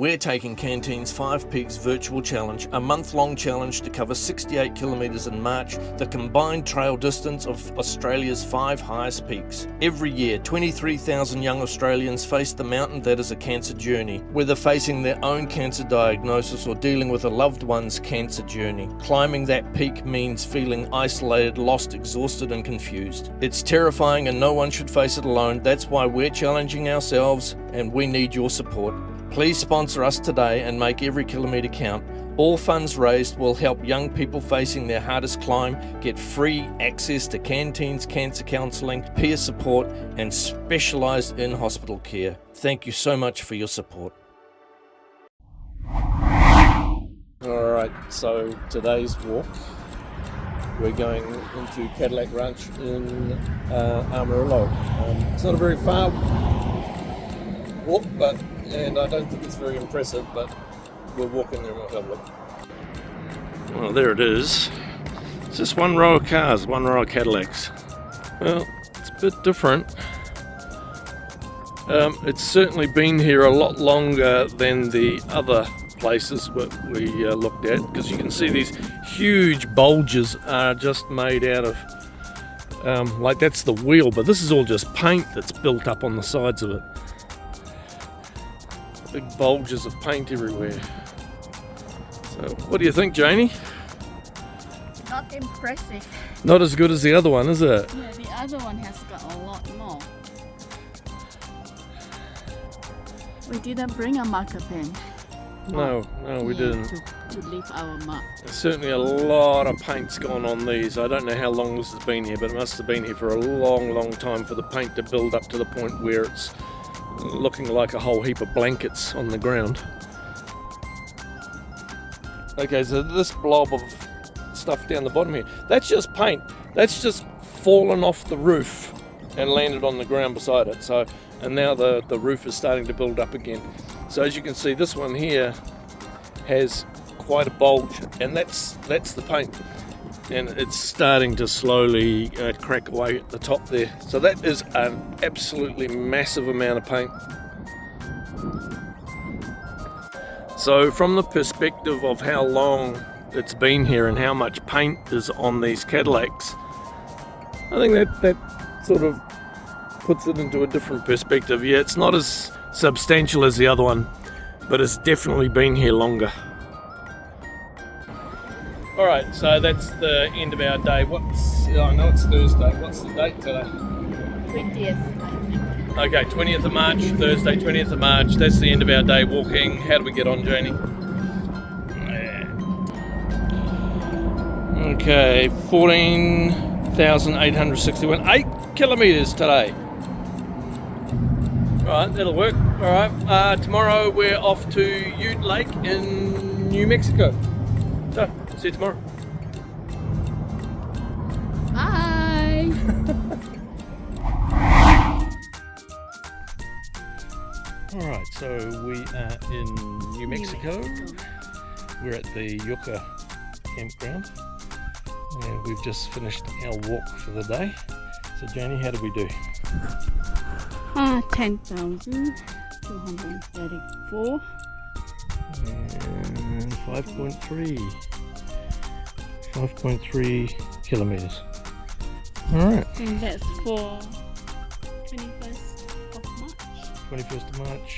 we're taking Canteen's 5 Peaks Virtual Challenge, a month-long challenge to cover 68 kilometres in March, the combined trail distance of Australia's 5 highest peaks. Every year, 23,000 young Australians face the mountain that is a cancer journey, whether facing their own cancer diagnosis or dealing with a loved one's cancer journey. Climbing that peak means feeling isolated, lost, exhausted and confused. It's terrifying and no one should face it alone. That's why we're challenging ourselves and we need your support. Please sponsor us today and make every kilometre count. All funds raised will help young people facing their hardest climb get free access to Canteen's cancer counselling, peer support and specialised in-hospital care. Thank you so much for your support. Alright, so today's walk, we're going into Cadillac Ranch in Amarillo. It's not a very far walk, and I don't think it's very impressive, but we'll walk in there and we'll have a look. Well, there it is. It's just one row of cars, one row of Cadillacs. Well, it's a bit different. It's certainly been here a lot longer than the other places that we looked at, because you can see these huge bulges are just made out of, like that's the wheel, but this is all just paint that's built up on the sides of it. Big bulges of paint everywhere. So what do you think, Jaynee? Not impressive. Not as good as the other one, is it? Yeah, the other one has got a lot more. We didn't bring a marker pen. No, we didn't. To leave our mark. There's certainly a lot of paint's gone on these. I don't know how long this has been here, but it must have been here for a long time for the paint to build up to the point where it's looking like a whole heap of blankets on the ground. Okay, so this blob of stuff down the bottom here, that's just paint. That's just fallen off the roof and landed on the ground beside it. So, and now the roof is starting to build up again. So as you can see, this one here has quite a bulge, and that's the paint, and it's starting to slowly crack away at the top there. So that is an absolutely massive amount of paint. So from the perspective of how long it's been here and how much paint is on these Cadillacs, I think that sort of puts it into a different perspective. Yeah, it's not as substantial as the other one, but it's definitely been here longer. Alright, so that's the end of our day. I know it's Thursday. What's the date today? 20th, I think. Okay, 20th of March, Thursday, 20th of March. That's the end of our day walking. How do we get on, Jaynee? Okay, 14,861. 8 kilometres today. Alright, that'll work. Alright, tomorrow we're off to Ute Lake in New Mexico. So, see you tomorrow. Bye! Alright, so we are in New Mexico. We're at the Yucca campground. And we've just finished our walk for the day. So Jaynee, how did we do? 10,234. And 5.3 kilometers. All right. And that's for 21st of March. 21st of March.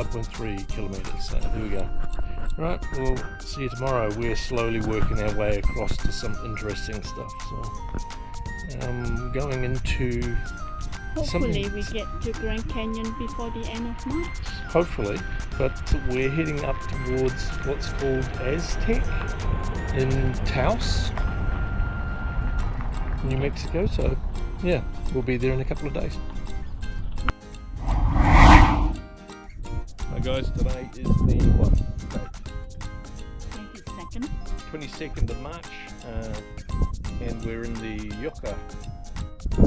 5.3 kilometers. So there we go. All right. We'll see you tomorrow. We're slowly working our way across to some interesting stuff. So going into. Hopefully we get to Grand Canyon before the end of March. Hopefully, but we're heading up towards what's called Aztec in Taos, New Mexico. So yeah, we'll be there in a couple of days. Hi guys, today is the what date? 22nd of March, and we're in the Yucca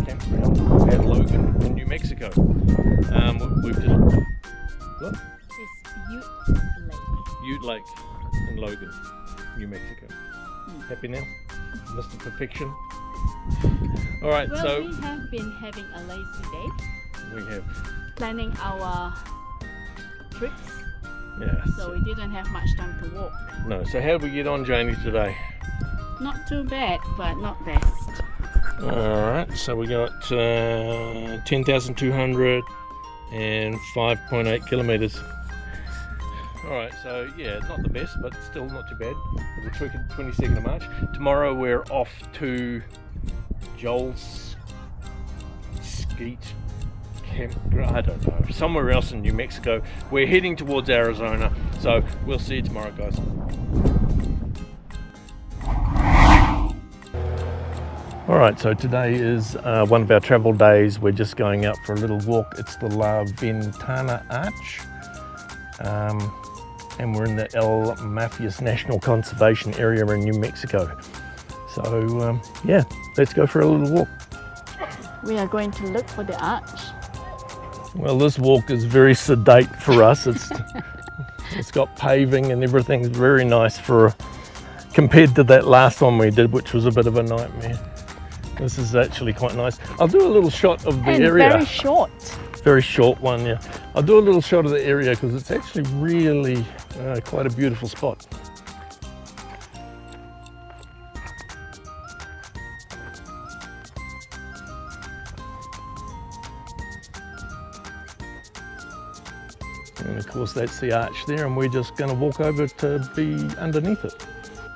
campground at Logan in New Mexico. We've just what? It's Ute Lake in Logan, New Mexico. Happy now, Mr. Perfection? All right, well, so we have been having a lazy day. we have. planning our trips, Yeah. so we didn't have much time to walk. No. So how did we get on, Jaynee, today? Not too bad, but not best. Alright, so we got 10,200 and 5.8 kilometres. Alright, so yeah, not the best, but still not too bad for the 22nd of March. Tomorrow we're off to Joel's Skeet Campground, I don't know, somewhere else in New Mexico. We're heading towards Arizona, so we'll see you tomorrow, guys. Alright, so today is one of our travel days. We're just going out for a little walk. It's the La Ventana Arch. And we're in the El Mafias National Conservation Area in New Mexico. So yeah, let's go for a little walk. We are going to look for the arch. Well, this walk is very sedate for us. It's got paving and everything's very nice compared to that last one we did, which was a bit of a nightmare. This is actually quite nice. I'll do a little shot of the area. Very short. Very short one, yeah. I'll do a little shot of the area because it's actually really quite a beautiful spot. And of course that's the arch there, and we're just going to walk over to be underneath it.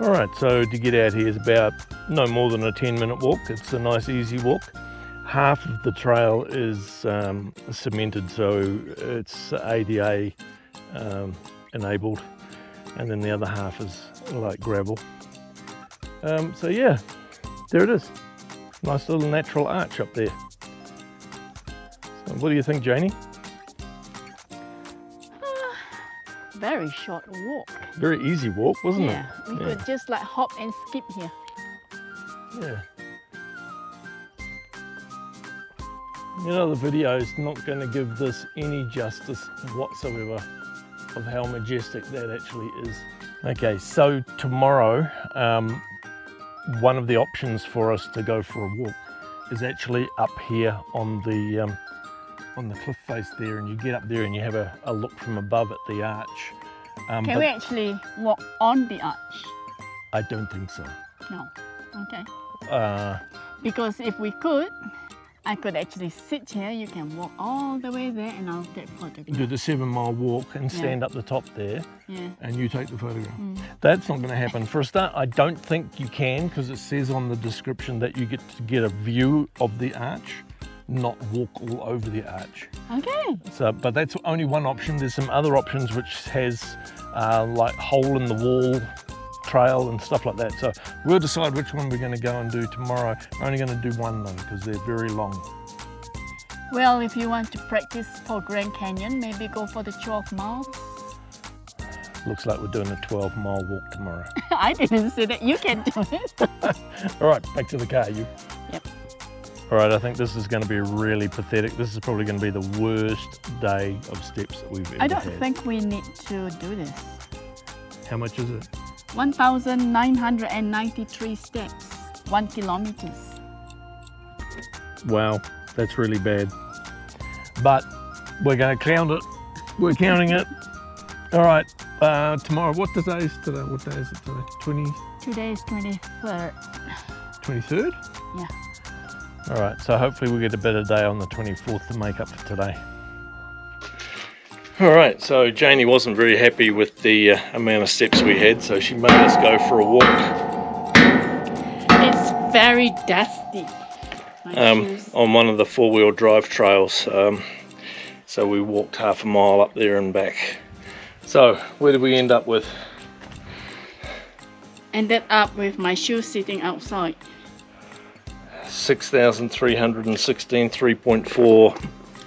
All right, so to get out here is about no more than a 10-minute walk. It's a nice easy walk. Half of the trail is cemented, so it's ADA enabled, and then the other half is like gravel. So yeah, there it is. Nice little natural arch up there. So what do you think, Jaynee? Very short walk. Very easy walk, wasn't it? Yeah, we could just like hop and skip here. Yeah. You know, the video is not going to give this any justice whatsoever of how majestic that actually is. Okay, so tomorrow, one of the options for us to go for a walk is actually up here on the cliff face there, and you get up there and you have a look from above at the arch. Can we actually walk on the arch? I don't think so. No. Okay. Because if we could, I could actually sit here, you can walk all the way there and I'll take photographs. Do the 7-mile walk and stand up the top there, and you take the photograph. That's not going to happen. For a start, I don't think you can, because it says on the description that you get to get a view of the arch, not walk all over the arch. Okay. So, but that's only one option. There's some other options which has like hole in the wall trail and stuff like that. So we'll decide which one we're going to go and do tomorrow. We're only going to do one though, because they're very long. Well, if you want to practice for Grand Canyon, maybe go for the 12 miles. Looks like we're doing a 12-mile walk tomorrow. I didn't say that. You can do it. All right, back to the car, you. Yep. All right, I think this is going to be really pathetic. This is probably going to be the worst day of steps that we've ever had. I don't think we need to do this. How much is it? 1,993 steps, 1 kilometer. Wow, that's really bad. But we're going to count it. We're counting it. All right, tomorrow, what day is today? What day is it today? Today is 23rd. 23rd? Yeah. All right, so hopefully we'll get a better day on the 24th to make up for today. All right, so Jaynee wasn't very happy with the amount of steps we had, so she made us go for a walk. It's very dusty. On one of the 4-wheel drive trails. So we walked half a mile up there and back. So where did we end up with? Ended up with my shoes sitting outside. 6,316, 3.4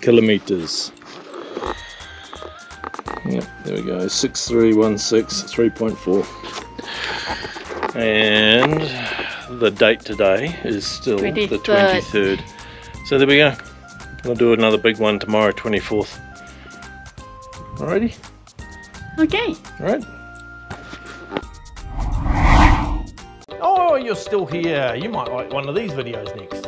kilometers. Yep, there we go, 6,316, 3.4. And the date today is still 23rd. the 23rd. So there we go. We'll do another big one tomorrow, 24th. Alrighty? Okay. Alright. Oh, you're still here. You might like one of these videos next.